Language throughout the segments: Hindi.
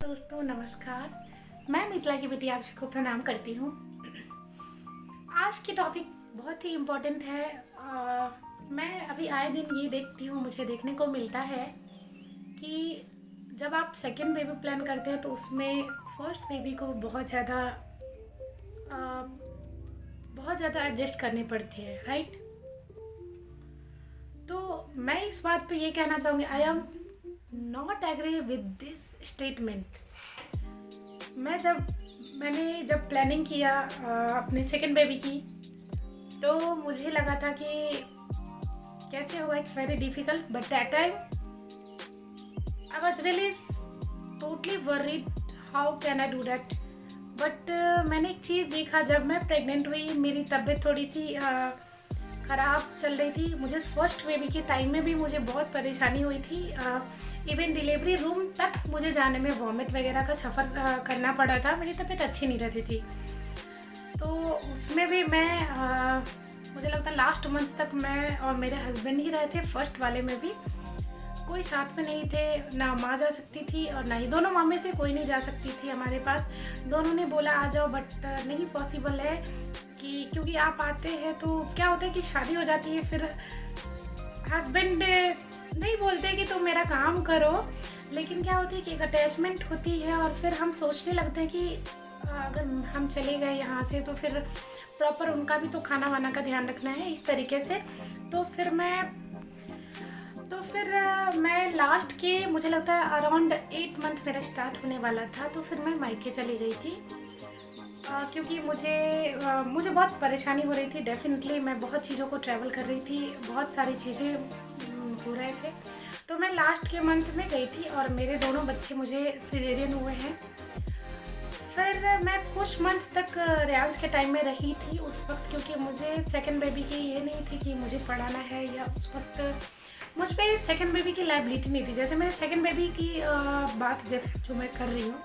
दोस्तों नमस्कार। मैं मिथिला की बेटी आप सबको प्रणाम करती हूँ। आज की टॉपिक बहुत ही इम्पोर्टेंट है। मैं अभी आए दिन ये देखती हूँ, मुझे देखने को मिलता है कि जब आप सेकंड बेबी प्लान करते हैं तो उसमें फर्स्ट बेबी को बहुत ज़्यादा एडजस्ट करने पड़ते हैं, राइट। तो मैं इस बात पे ये कहना चाहूँगी, I am not agree with this statement. मैं जब मैंने जब प्लानिंग किया अपने सेकंड बेबी की, तो मुझे लगा था कि कैसे होगा, it's very difficult, but that time I was really totally worried how can I do that. But मैंने एक चीज़ देखा, जब मैं प्रेग्नेंट हुई मेरी तबीयत थोड़ी सी ख़राब चल रही थी। मुझे फर्स्ट बेबी के टाइम में भी मुझे बहुत परेशानी हुई थी। इवन डिलीवरी रूम तक मुझे जाने में वॉमिट वगैरह का सफ़र करना पड़ा था। मेरी तबीयत अच्छी नहीं रहती थी, तो उसमें भी मुझे लगता है लास्ट मंथ तक मैं और मेरे हस्बैंड ही रहे थे। फर्स्ट वाले में भी कोई साथ में नहीं थे, ना माँ जा सकती थी और ना ही दोनों माँ में से कोई नहीं जा सकती थी हमारे पास। दोनों ने बोला आ जाओ, बट नहीं पॉसिबल है कि क्योंकि आप आते हैं तो क्या होता है कि शादी हो जाती है, फिर हस्बैंड नहीं बोलते कि तुम मेरा काम करो, लेकिन क्या होती है कि एक अटैचमेंट होती है और फिर हम सोचने लगते हैं कि अगर हम चले गए यहाँ से तो फिर प्रॉपर उनका भी तो खाना वाना का ध्यान रखना है, इस तरीके से। तो फिर मैं लास्ट के मुझे लगता है अराउंड 8 मंथ मेरा स्टार्ट होने वाला था, तो फिर मैं मायके चली गई थी। क्योंकि मुझे बहुत परेशानी हो रही थी। डेफिनेटली मैं बहुत चीज़ों को ट्रैवल कर रही थी, बहुत सारी चीज़ें हो रहे थे, तो मैं लास्ट के मंथ में गई थी और मेरे दोनों बच्चे मुझे सिजेरियन हुए हैं। फिर मैं कुछ मंथ तक रियाज के टाइम में रही थी उस वक्त, क्योंकि मुझे सेकंड बेबी की ये नहीं थी कि मुझे पढ़ाना है, या उस वक्त मुझ पर सेकंड बेबी की लायबिलिटी नहीं थी। जैसे मेरे सेकंड बेबी की बात जैसे जो मैं कर रही हूँ,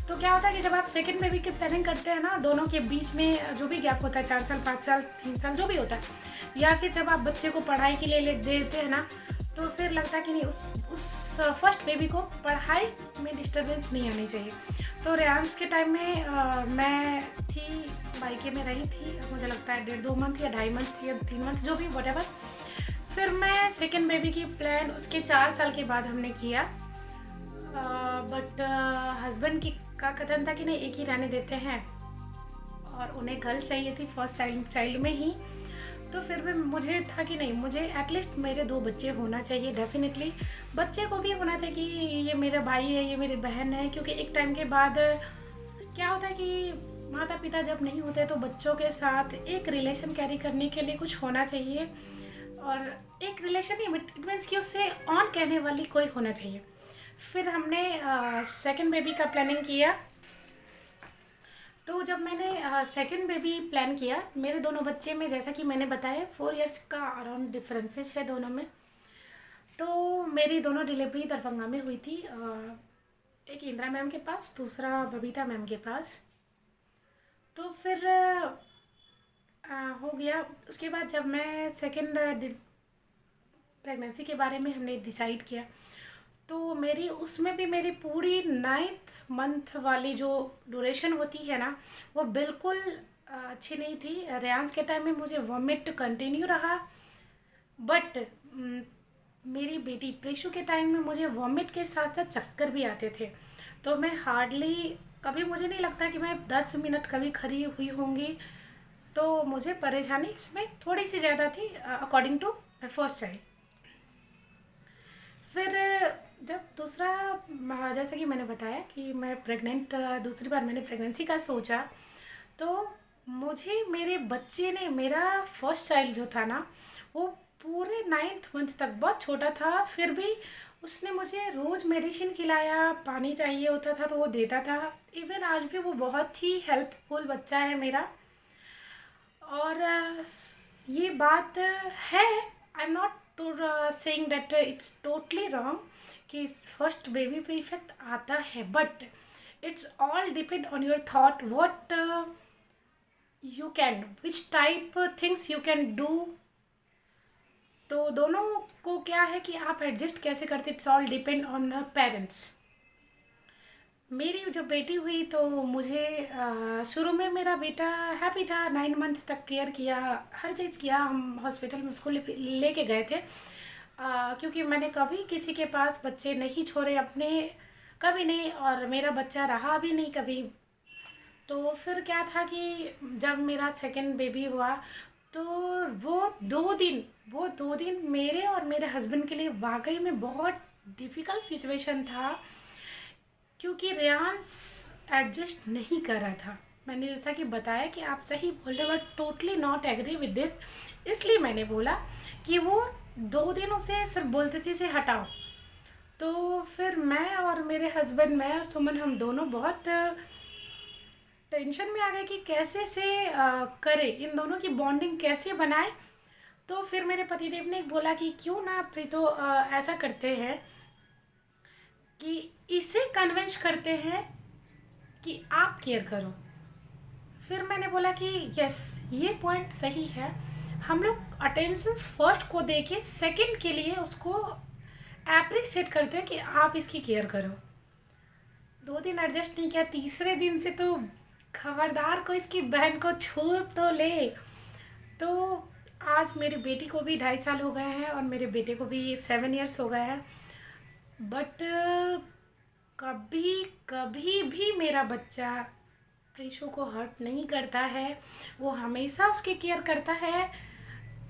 तो क्या होता है कि जब आप सेकंड बेबी की प्लानिंग करते हैं ना, दोनों के बीच में जो भी गैप होता है, 4 साल 5 साल 3 साल जो भी होता है, या फिर जब आप बच्चे को पढ़ाई के लिए देते हैं ना, तो फिर लगता है कि नहीं उस फर्स्ट बेबी को पढ़ाई में डिस्टर्बेंस नहीं आनी चाहिए। तो रेयांस के टाइम में मैं थी मायके में रही थी, मुझे लगता है 1.5-2 मंथ या 2.5 मंथ या 3 मंथ जो भी व्हाटएवर। फिर मैं सेकेंड बेबी की प्लान उसके 4 साल के बाद हमने किया। बट हस्बैंड की का कथन था कि नहीं, एक ही रहने देते हैं, और उन्हें गर्ल चाहिए थी फर्स्ट चाइल्ड में ही। तो फिर भी मुझे था कि नहीं, मुझे एटलीस्ट मेरे 2 बच्चे होना चाहिए। डेफिनेटली बच्चे को भी होना चाहिए कि ये मेरा भाई है, ये मेरी बहन है, क्योंकि एक टाइम के बाद क्या होता है कि माता पिता जब नहीं होते तो बच्चों के साथ एक रिलेशन कैरी करने के लिए कुछ होना चाहिए, और एक रिलेशन ही इट मीन्स कि उससे ऑन कहने वाली कोई होना चाहिए। फिर हमने सेकंड बेबी का प्लानिंग किया। तो जब मैंने सेकंड बेबी प्लान किया, मेरे दोनों बच्चे में जैसा कि मैंने बताया 4 इयर्स का अराउंड डिफरेंसेस है दोनों में। तो मेरी दोनों डिलीवरी दरभंगा में हुई थी, एक इंदिरा मैम के पास, दूसरा बबीता मैम के पास। तो फिर हो गया। उसके बाद जब मैं सेकंड प्रेगनेंसी के बारे में हमने डिसाइड किया, तो मेरी उसमें भी मेरी पूरी 9th मंथ वाली जो ड्यूरेशन होती है ना, वो बिल्कुल अच्छी नहीं थी। रेयांस के टाइम में मुझे वॉमिट कंटिन्यू रहा, बट मेरी बेटी प्रीशु के टाइम में मुझे वॉमिट के साथ साथ चक्कर भी आते थे। तो मैं हार्डली कभी, मुझे नहीं लगता कि मैं 10 मिनट कभी खड़ी हुई होंगी। तो मुझे परेशानी इसमें थोड़ी सी ज़्यादा थी अकॉर्डिंग टू फर्स्ट चाइल्ड। फिर जब दूसरा, जैसा कि मैंने बताया कि मैं प्रेग्नेंट, दूसरी बार मैंने प्रेगनेंसी का सोचा, तो मुझे मेरे बच्चे ने, मेरा फर्स्ट चाइल्ड जो था ना, वो पूरे 9th मंथ तक, बहुत छोटा था फिर भी उसने मुझे रोज़ मेडिसिन खिलाया, पानी चाहिए होता था तो वो देता था। इवन आज भी वो बहुत ही हेल्पफुल बच्चा है मेरा। और ये बात है, आई am not saying that it's totally wrong कि फर्स्ट बेबी पे इफेक्ट आता है, but it's all depend on your thought, what you can, which type things you can do. तो दोनों को क्या है कि आप एडजस्ट कैसे करते, it's all depend on parents. मेरी जो बेटी हुई तो मुझे शुरू में मेरा बेटा हैप्पी था, 9 मंथ तक केयर किया, हर चीज़ किया, हम हॉस्पिटल में उसको लेके गए थे। क्योंकि मैंने कभी किसी के पास बच्चे नहीं छोड़े अपने, कभी नहीं, और मेरा बच्चा रहा भी नहीं कभी। तो फिर क्या था कि जब मेरा सेकंड बेबी हुआ तो वो 2 दिन वो 2 दिन मेरे और मेरे हस्बैंड के लिए वाकई में बहुत डिफ़िकल्ट सिचुएशन था, क्योंकि रेयांश एडजस्ट नहीं कर रहा था। मैंने जैसा कि बताया कि आप सही बोल रहे हो, but totally not agree with this. इसलिए मैंने बोला कि वो 2 दिन उसे सिर्फ बोलते थे इसे हटाओ। तो फिर मैं और मेरे हस्बैंड, मैं और सुमन, हम दोनों बहुत टेंशन में आ गए कि कैसे से करें, इन दोनों की बॉन्डिंग कैसे बनाए। तो फिर मेरे पतिदेव ने बोला कि क्यों ना प्रीतो ऐसा करते हैं कि इसे कन्विंस करते हैं कि आप केयर करो। फिर मैंने बोला कि यस, ये पॉइंट सही है। हम लोग अटेंशंस फर्स्ट को दे के सेकेंड के लिए उसको अप्रिशिएट करते हैं कि आप इसकी केयर करो। 2 दिन एडजस्ट नहीं किया, तीसरे दिन से तो खबरदार को इसकी बहन को छू तो ले। तो आज मेरी बेटी को भी 2.5 साल हो गए हैं और मेरे बेटे को भी 7 इयर्स हो गए हैं, बट कभी कभी भी मेरा बच्चा प्रीशु को हर्ट नहीं करता है। वो हमेशा उसकी केयर करता है,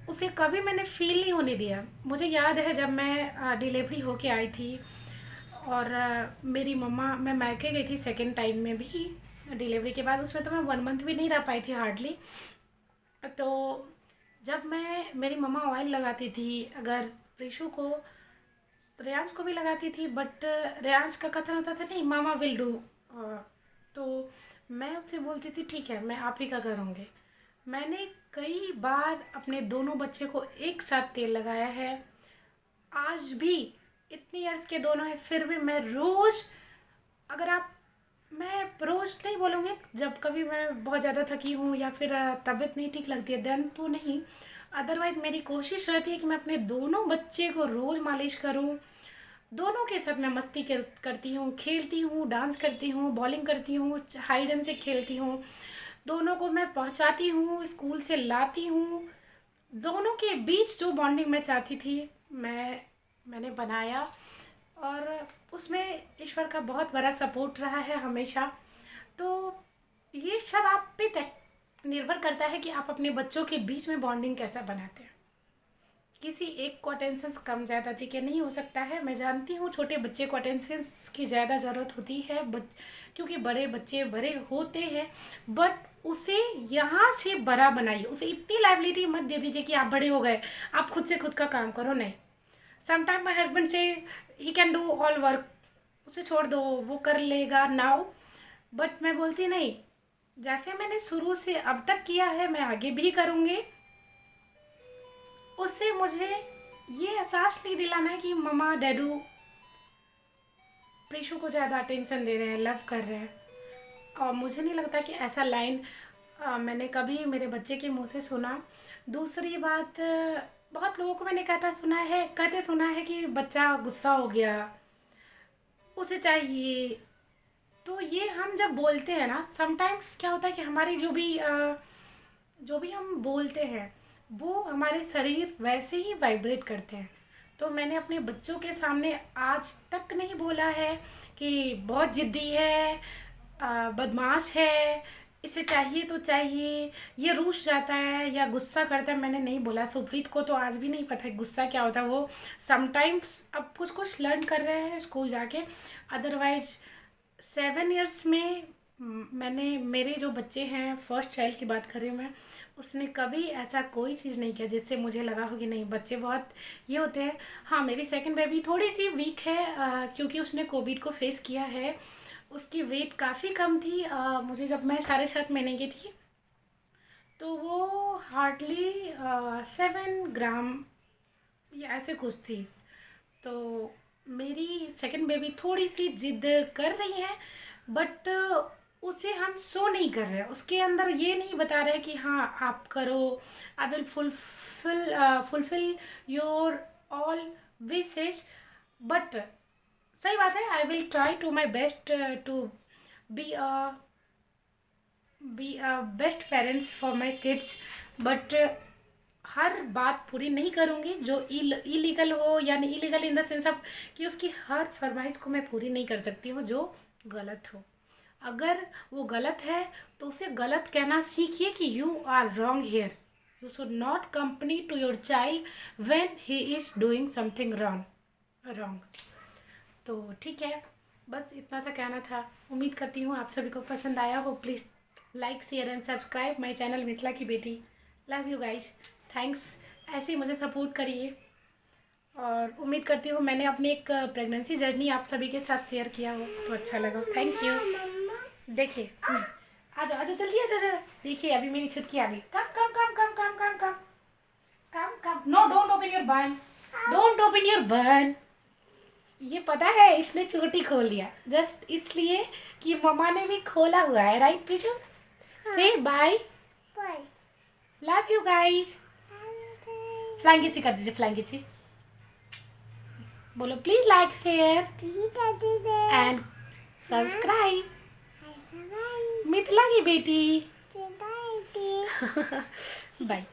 उसे कभी मैंने फील नहीं होने दिया। मुझे याद है जब मैं डिलीवरी होके आई थी और मेरी मम्मा, मैं मायके गई थी सेकेंड टाइम में भी डिलीवरी के बाद, उसमें तो मैं 1 मंथ भी नहीं रह पाई थी हार्डली। तो जब मेरी मम्मा ऑयल लगाती थी अगर प्रीशु को, तो रेयांश को भी लगाती थी, बट रेयांश का कथन होता था नहीं मामा विल डू। तो मैं उससे बोलती थी ठीक है, मैं आप ही का करूँगी। मैंने कई बार अपने दोनों बच्चे को एक साथ तेल लगाया है। आज भी इतनी ईयर्स के दोनों हैं, फिर भी मैं रोज़, अगर आप, मैं रोज़ नहीं बोलूँगी, जब कभी मैं बहुत ज़्यादा थकी हूँ या फिर तबीयत नहीं ठीक लगती है देन तो नहीं, अदरवाइज़ मेरी कोशिश रहती है कि मैं अपने दोनों बच्चे को रोज़ मालिश करूँ। दोनों के साथ मैं मस्ती करती हूँ, खेलती हूँ, डांस करती हूँ, बॉलिंग करती हूँ, हाइड एंड सीक खेलती हूँ। दोनों को मैं पहुँचाती हूँ, स्कूल से लाती हूँ। दोनों के बीच जो बॉन्डिंग मैं चाहती थी, मैंने बनाया, और उसमें ईश्वर का बहुत बड़ा सपोर्ट रहा है हमेशा। तो ये सब आप पे निर्भर करता है कि आप अपने बच्चों के बीच में बॉन्डिंग कैसा बनाते हैं। किसी एक को अटेंशन कम ज़्यादा थी क्या, नहीं हो सकता है। मैं जानती हूँ छोटे बच्चे को अटेंशन की ज़्यादा ज़रूरत होती है, क्योंकि बड़े बच्चे बड़े होते हैं, बट उसे यहाँ से बड़ा बनाइए। उसे इतनी लाइबिलिटी मत दे दीजिए कि आप बड़े हो गए, आप खुद से खुद का काम करो। नहीं, समटाइम माई हस्बैंड से he can do all work, उसे छोड़ दो, वो कर लेगा नाउ। बट मैं बोलती नहीं, जैसे मैंने शुरू से अब तक किया है मैं आगे भी करूँगी। उससे मुझे ये एहसास नहीं दिलाना है कि मम्मा डैडू प्रीशु को ज़्यादा अटेंशन दे रहे हैं, लव कर रहे हैं। और मुझे नहीं लगता कि ऐसा लाइन मैंने कभी मेरे बच्चे के मुंह से सुना। दूसरी बात, बहुत लोगों को मैंने कहते सुना है कि बच्चा गुस्सा हो गया, उसे चाहिए। तो ये हम जब बोलते हैं ना, समटाइम्स क्या होता है कि हमारी जो भी हम बोलते हैं वो हमारे शरीर वैसे ही वाइब्रेट करते हैं। तो मैंने अपने बच्चों के सामने आज तक नहीं बोला है कि बहुत ज़िद्दी है, बदमाश है, इसे चाहिए तो चाहिए, ये रूठ जाता है या गुस्सा करता है, मैंने नहीं बोला। सुप्रीत को तो आज भी नहीं पता है गुस्सा क्या होता है। वो समटाइम्स अब कुछ कुछ लर्न कर रहे हैं स्कूल जाके, अदरवाइज 7 इयर्स में मैंने, मेरे जो बच्चे हैं, फर्स्ट चाइल्ड की बात कर रही हूँ मैं, उसने कभी ऐसा कोई चीज़ नहीं किया जिससे मुझे लगा हो कि नहीं बच्चे बहुत ये होते हैं। हाँ, मेरी सेकंड बेबी थोड़ी सी वीक है, क्योंकि उसने कोविड को फेस किया है। उसकी वेट काफ़ी कम थी, मुझे जब मैं 7.5 महीने की थी तो वो हार्डली 7 ग्राम या ऐसे कुछ थी। तो मेरी सेकंड बेबी थोड़ी सी जिद कर रही है, बट उसे हम शो नहीं कर रहे हैं, उसके अंदर ये नहीं बता रहे कि हाँ आप करो, I will fulfil your all wishes. But सही बात है, I will try to my best to be best parents for my kids, but हर बात पूरी नहीं करूँगी जो इलीगल हो, यानी illegal in the sense of कि उसकी हर फरमाइश को मैं पूरी नहीं कर सकती हूँ जो गलत हो। अगर वो गलत है तो उसे गलत कहना सीखिए कि you are wrong here, you should not company to your child when he is doing something wrong. तो ठीक है, बस इतना सा कहना था। उम्मीद करती हूँ आप सभी को पसंद आया हो। Please like share and subscribe my channel Mithila की बेटी। लव यू गाइज, थैंक्स, ऐसे ही मुझे सपोर्ट करिए। और उम्मीद करती हूँ मैंने अपनी एक प्रेगनेंसी जर्नी आप सभी के साथ शेयर किया हो तो अच्छा लगा। Thank you. देखिए आ जाओ जल्दी आ जाओ। देखिए अभी मेरी छुटकी आ गई। कम कम कम कम कम कम कम कम कम। नो, डोंट ओपन योर बन, डोंट ओपन योर बन। ये पता है इसने चोटी खोल दिया जस्ट इसलिए कि मम्मा ने भी खोला हुआ है, राइट प्रीजू? Say bye, love you guys. Flying kiss कर दीजिए, फ्लाइंग किसी बोलो। Please like share and subscribe Mithila की बेटी। बाय।